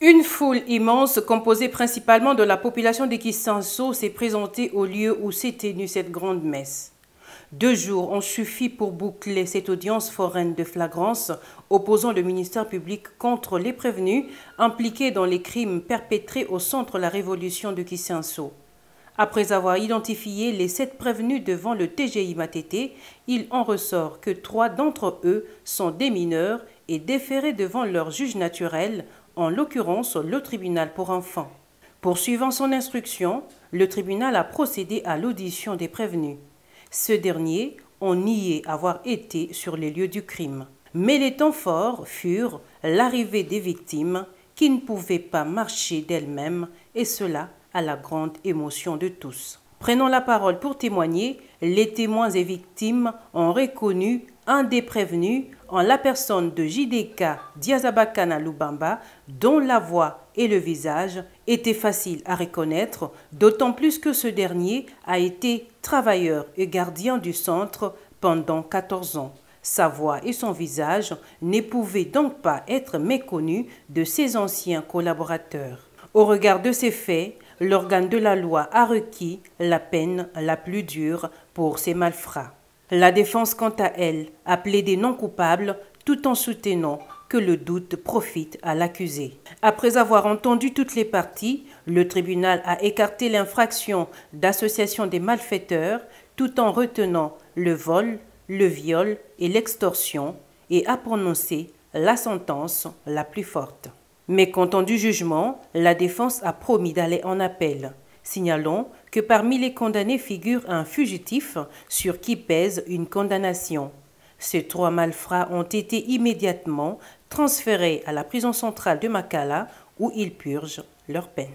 Une foule immense, composée principalement de la population de Kisanso, s'est présentée au lieu où s'est tenue cette grande messe. 2 jours ont suffi pour boucler cette audience foraine de flagrance opposant le ministère public contre les prévenus impliqués dans les crimes perpétrés au centre de la révolution de Kisanso. Après avoir identifié les 7 prévenus devant le TGI Matete, il en ressort que 3 d'entre eux sont des mineurs et déférés devant leur juge naturel, en l'occurrence le tribunal pour enfants. Poursuivant son instruction, le tribunal a procédé à l'audition des prévenus. Ce dernier ont nié avoir été sur les lieux du crime. Mais les temps forts furent l'arrivée des victimes qui ne pouvaient pas marcher d'elles-mêmes, et cela à la grande émotion de tous. Prenant la parole pour témoigner, les témoins et victimes ont reconnu un des prévenus en la personne de JDK Diazabakana Lubamba, dont la voix et le visage étaient faciles à reconnaître, d'autant plus que ce dernier a été travailleur et gardien du centre pendant 14 ans. Sa voix et son visage ne pouvaient donc pas être méconnus de ses anciens collaborateurs. Au regard de ces faits, l'organe de la loi a requis la peine la plus dure pour ces malfrats. La défense, quant à elle, a plaidé non coupable tout en soutenant que le doute profite à l'accusé. Après avoir entendu toutes les parties, le tribunal a écarté l'infraction d'association des malfaiteurs tout en retenant le vol, le viol et l'extorsion et a prononcé la sentence la plus forte. Mais comptant du jugement, la défense a promis d'aller en appel. Signalons que parmi les condamnés figure un fugitif sur qui pèse une condamnation. Ces 3 malfrats ont été immédiatement transférés à la prison centrale de Makala où ils purgent leur peine.